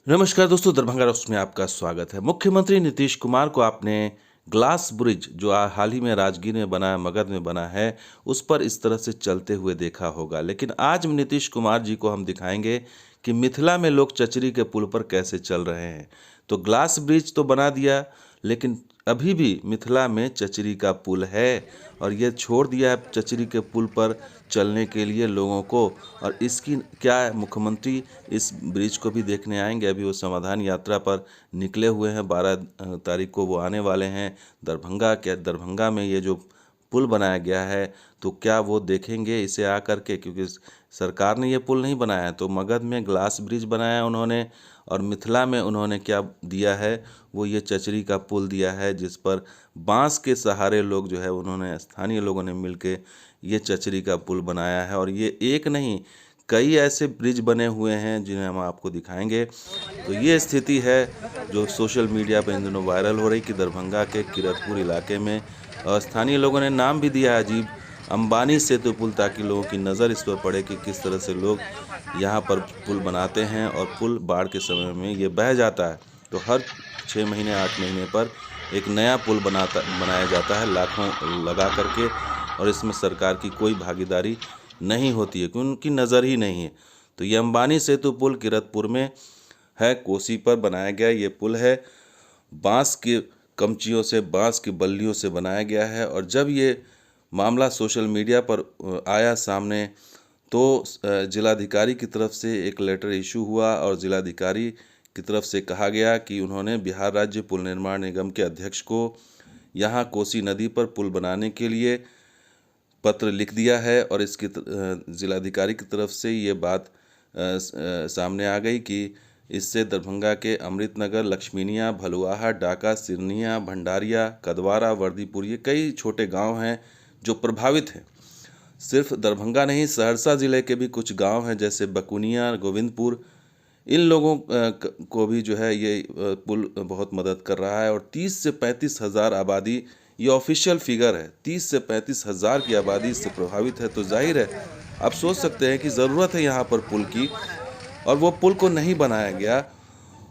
नमस्कार दोस्तों, दरभंगा रॉक्स में आपका स्वागत है। मुख्यमंत्री नीतीश कुमार को आपने ग्लास ब्रिज जो हाल ही में राजगीर में बना है, मगध में बना है, उस पर इस तरह से चलते हुए देखा होगा। लेकिन आज नीतीश कुमार जी को हम दिखाएंगे कि मिथिला में लोग चचरी के पुल पर कैसे चल रहे हैं। तो ग्लास ब्रिज तो बना दिया, लेकिन अभी भी मिथिला में चचरी का पुल है और ये छोड़ दिया है चचरी के पुल पर चलने के लिए लोगों को। और इसकी क्या है, मुख्यमंत्री इस ब्रिज को भी देखने आएंगे। अभी वो समाधान यात्रा पर निकले हुए हैं, 12 तारीख को वो आने वाले हैं दरभंगा। क्या दरभंगा में ये जो पुल बनाया गया है, तो क्या वो देखेंगे इसे आकर के, क्योंकि सरकार ने ये पुल नहीं बनाया है। तो मगध में ग्लास ब्रिज बनाया उन्होंने, और मिथिला में उन्होंने क्या दिया है, वो ये चचरी का पुल दिया है, जिस पर बांस के सहारे लोग जो है, उन्होंने स्थानीय लोगों ने मिलके ये चचरी का पुल बनाया है। और ये एक नहीं, कई ऐसे ब्रिज बने हुए हैं जिन्हें हम आपको दिखाएंगे। तो ये स्थिति है जो सोशल मीडिया पर इन दिनों वायरल हो रही कि दरभंगा के किरतपुर इलाके में, और स्थानीय लोगों ने नाम भी दिया है अजीब, अंबानी सेतु पुल, ताकि लोगों की नज़र इस पर पड़े कि किस तरह से लोग यहाँ पर पुल बनाते हैं। और पुल बाढ़ के समय में ये बह जाता है, तो हर 6 महीने 8 महीने पर एक नया पुल बनाया जाता है, लाखों लगा करके। और इसमें सरकार की कोई भागीदारी नहीं होती है, क्योंकि उनकी नज़र ही नहीं है। तो ये अंबानी सेतु पुल किरतपुर में है, कोसी पर बनाया गया ये पुल है। बांस के कमचियों से, बांस की बल्लियों से बनाया गया है। और जब ये मामला सोशल मीडिया पर आया सामने, तो जिलाधिकारी की तरफ से एक लेटर इशू हुआ और जिलाधिकारी की तरफ से कहा गया कि उन्होंने बिहार राज्य पुल निर्माण निगम के अध्यक्ष को यहाँ कोसी नदी पर पुल बनाने के लिए पत्र लिख दिया है। और इसकी जिलाधिकारी की तरफ से ये बात सामने आ गई कि इससे दरभंगा के अमृतनगर, लक्ष्मीनिया, भलुआहा, डाका, सिरनिया, भंडारिया, कदवारा, वर्दीपुर, ये कई छोटे गांव हैं जो प्रभावित हैं। सिर्फ दरभंगा नहीं, सहरसा ज़िले के भी कुछ गांव हैं, जैसे बकुनिया, गोविंदपुर, इन लोगों को भी जो है ये पुल बहुत मदद कर रहा है। और 30 से 35 हज़ार आबादी, ये ऑफिशियल फिगर है, 30 से 35 हज़ार की आबादी इससे प्रभावित है। तो जाहिर है, आप सोच सकते हैं कि ज़रूरत है यहाँ पर पुल की, और वो पुल को नहीं बनाया गया।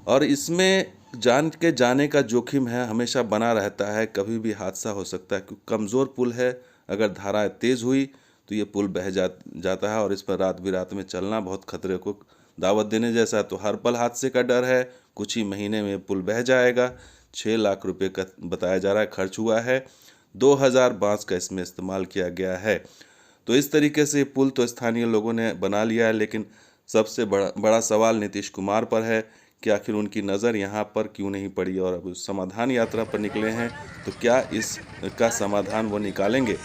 और इसमें जान के जाने का जोखिम है, हमेशा बना रहता है, कभी भी हादसा हो सकता है, क्योंकि कमज़ोर पुल है। अगर धाराएं तेज़ हुई तो ये पुल बह जाता है, और इस पर रात बिरात में चलना बहुत खतरे को दावत देने जैसा है। तो हर पल हादसे का डर है। कुछ ही महीने में पुल बह जाएगा। 6 लाख रुपए का बताया जा रहा है खर्च हुआ है। 2000 बांस का इसमें इस्तेमाल किया गया है। तो इस तरीके से पुल तो स्थानीय लोगों ने बना लिया है, लेकिन सबसे बड़ा सवाल नीतीश कुमार पर है कि आखिर उनकी नज़र यहाँ पर क्यों नहीं पड़ी। और अब समाधान यात्रा पर निकले हैं, तो क्या इसका समाधान वो निकालेंगे।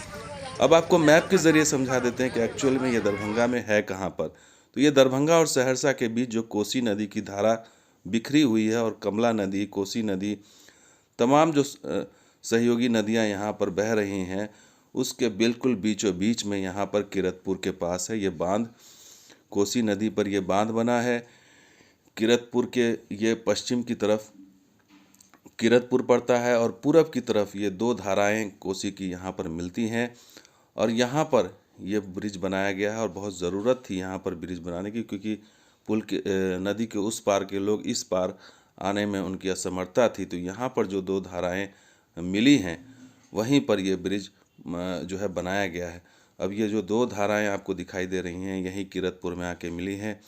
अब आपको मैप के ज़रिए समझा देते हैं कि एक्चुअल में ये दरभंगा में है कहाँ पर। तो ये दरभंगा और सहरसा के बीच जो कोसी नदी की धारा बिखरी हुई है, और कमला नदी, कोसी नदी, तमाम जो सहयोगी नदियाँ यहाँ पर बह रही हैं, उसके बिल्कुल बीचों बीच में यहाँ पर किरतपुर के पास है ये बांध। कोसी नदी पर यह बांध बना है। किरतपुर के ये पश्चिम की तरफ किरतपुर पड़ता है, और पूरब की तरफ ये दो धाराएं कोसी की यहाँ पर मिलती हैं। और यहाँ पर ये ब्रिज बनाया गया है, और बहुत ज़रूरत थी यहाँ पर ब्रिज बनाने की, क्योंकि पुल के नदी के उस पार के लोग इस पार आने में उनकी असमर्थता थी। तो यहाँ पर जो दो धाराएं मिली हैं, वहीं पर ये ब्रिज जो है बनाया गया है। अब ये जो दो धाराएं आपको दिखाई दे रही हैं, यही किरतपुर में आके मिली हैं।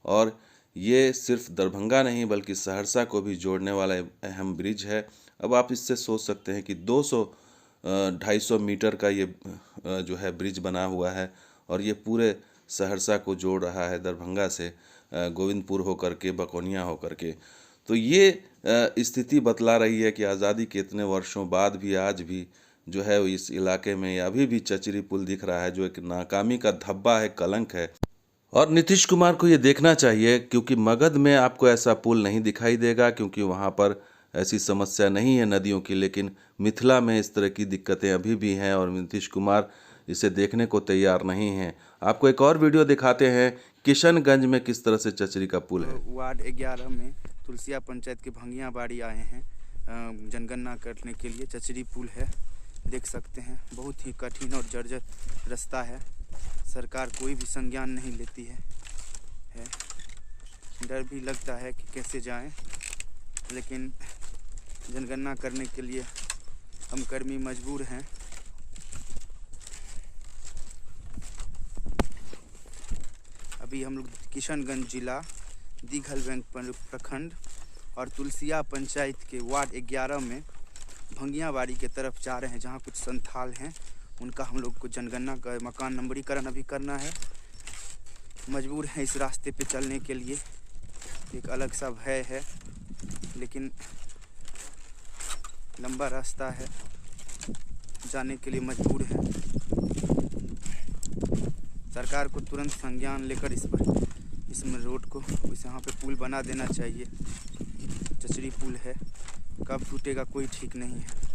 और ये सिर्फ दरभंगा नहीं, बल्कि सहरसा को भी जोड़ने वाला अहम ब्रिज है। अब आप इससे सोच सकते हैं कि 200-250 मीटर का ये जो है ब्रिज बना हुआ है, और ये पूरे सहरसा को जोड़ रहा है, दरभंगा से गोविंदपुर होकर के, बकौनिया होकर के। तो ये स्थिति बतला रही है कि आज़ादी के इतने वर्षों बाद भी आज भी जो है इस इलाके में अभी भी चचरी पुल दिख रहा है, जो एक नाकामी का धब्बा है, कलंक है। और नीतीश कुमार को ये देखना चाहिए, क्योंकि मगध में आपको ऐसा पुल नहीं दिखाई देगा, क्योंकि वहाँ पर ऐसी समस्या नहीं है नदियों की। लेकिन मिथिला में इस तरह की दिक्कतें अभी भी हैं, और नीतीश कुमार इसे देखने को तैयार नहीं हैं। आपको एक और वीडियो दिखाते हैं, किशनगंज में किस तरह से चचरी का पुल है। वार्ड 11 में तुलसिया पंचायत के भंगिया बाड़ी आए हैं जनगणना करने के लिए। चचरी पुल है, देख सकते हैं, बहुत ही कठिन और जर्जर रास्ता है। सरकार कोई भी संज्ञान नहीं लेती है। डर भी लगता है कि कैसे जाएं, लेकिन जनगणना करने के लिए हम कर्मी मजबूर हैं। अभी हम लोग किशनगंज जिला दिघलबैंक प्रखंड और तुलसिया पंचायत के वार्ड 11 में भंगियाबाड़ी के तरफ जा रहे हैं, जहां कुछ संथाल हैं। उनका हम लोग को जनगणना का मकान नंबरीकरण अभी करना है। मजबूर हैं इस रास्ते पे चलने के लिए, एक अलग सा भय है, लेकिन लंबा रास्ता है, जाने के लिए मजबूर हैं। सरकार को तुरंत संज्ञान लेकर इसमें रोड को यहाँ पे पुल बना देना चाहिए। चचरी पुल है, कब टूटेगा कोई ठीक नहीं है।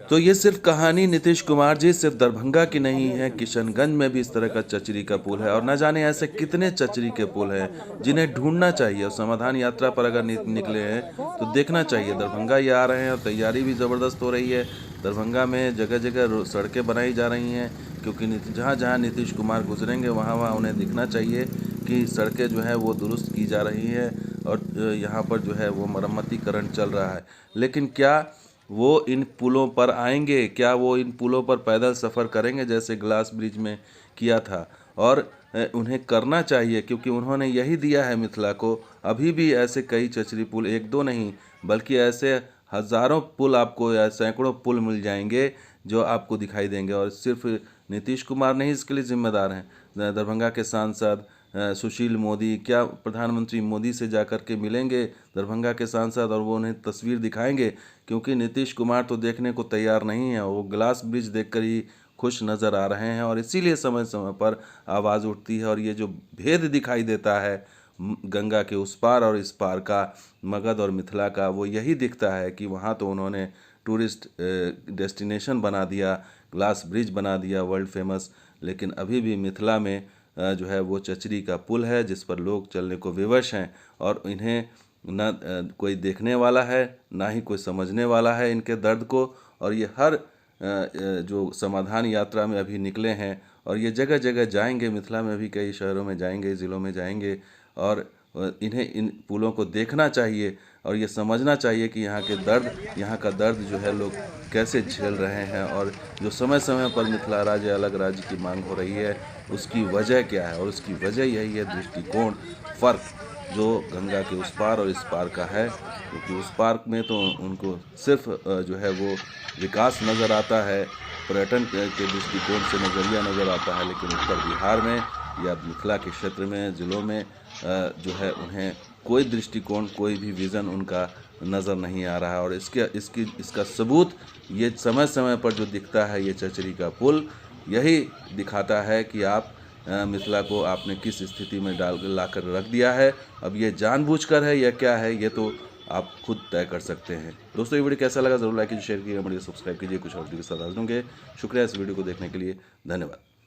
तो ये सिर्फ कहानी नीतीश कुमार जी सिर्फ दरभंगा की नहीं है, किशनगंज में भी इस तरह का चचरी का पुल है और न जाने ऐसे कितने चचरी के पुल हैं जिन्हें ढूंढना चाहिए। और समाधान यात्रा पर अगर निकले हैं तो देखना चाहिए। दरभंगा ये आ रहे हैं और तैयारी भी ज़बरदस्त हो रही है। दरभंगा में जगह जगह सड़कें बनाई जा रही हैं, क्योंकि जहाँ जहाँ नीतीश कुमार गुजरेंगे वहाँ वहाँ उन्हें दिखना चाहिए कि सड़कें जो है वो दुरुस्त की जा रही हैं और यहाँ पर जो है वो मरम्मतीकरण चल रहा है। लेकिन क्या वो इन पुलों पर आएंगे? क्या वो इन पुलों पर पैदल सफ़र करेंगे जैसे ग्लास ब्रिज में किया था? और उन्हें करना चाहिए, क्योंकि उन्होंने यही दिया है मिथिला को। अभी भी ऐसे कई चचरी पुल, एक दो नहीं बल्कि ऐसे हज़ारों पुल आपको या सैकड़ों पुल मिल जाएंगे जो आपको दिखाई देंगे। और सिर्फ नीतीश कुमार नहीं इसके लिए जिम्मेदार हैं। दरभंगा के सांसद सुशील मोदी, क्या प्रधानमंत्री मोदी से जाकर के मिलेंगे दरभंगा के सांसद और वो उन्हें तस्वीर दिखाएंगे? क्योंकि नीतीश कुमार तो देखने को तैयार नहीं है, वो ग्लास ब्रिज देखकर ही खुश नज़र आ रहे हैं। और इसीलिए समय समय पर आवाज़ उठती है और ये जो भेद दिखाई देता है गंगा के उस पार और इस पार का, मगध और मिथिला का, वो यही दिखता है कि वहाँ तो उन्होंने टूरिस्ट डेस्टिनेशन बना दिया, ग्लास ब्रिज बना दिया वर्ल्ड फेमस, लेकिन अभी भी मिथिला में जो है वो चचरी का पुल है जिस पर लोग चलने को विवश हैं और इन्हें न कोई देखने वाला है ना ही कोई समझने वाला है इनके दर्द को। और ये हर जो समाधान यात्रा में अभी निकले हैं और ये जगह जगह जाएंगे, मिथिला में भी कई शहरों में जाएंगे, ज़िलों में जाएंगे और इन्हें इन पुलों को देखना चाहिए और ये समझना चाहिए कि यहाँ का दर्द जो है लोग कैसे झेल रहे हैं और जो समय समय पर मिथिला राज्य अलग राज्य की मांग हो रही है उसकी वजह क्या है। और उसकी वजह यही है दृष्टिकोण फ़र्क जो गंगा के उस पार और इस पार का है, क्योंकि उस पार में तो उनको सिर्फ जो है वो विकास नज़र आता है, पर्यटन के दृष्टिकोण से नज़रिया नज़र आता है, लेकिन उत्तर बिहार में या मिथिला के क्षेत्र में, ज़िलों में जो है उन्हें कोई दृष्टिकोण, कोई भी विज़न उनका नज़र नहीं आ रहा है। और इसका सबूत ये समय समय पर जो दिखता है ये चचरी का पुल यही दिखाता है कि आप मिथिला को आपने किस स्थिति में लाकर रख दिया है। अब ये जानबूझकर है या क्या है, ये तो आप खुद तय कर सकते हैं। दोस्तों ये वीडियो कैसा लगा ज़रूर लाइक कीजिए, शेयर कीजिए, वीडियो सब्सक्राइब कीजिए। कुछ और वीडियो के साथ हाजिर होंगे। शुक्रिया इस वीडियो को देखने के लिए, धन्यवाद।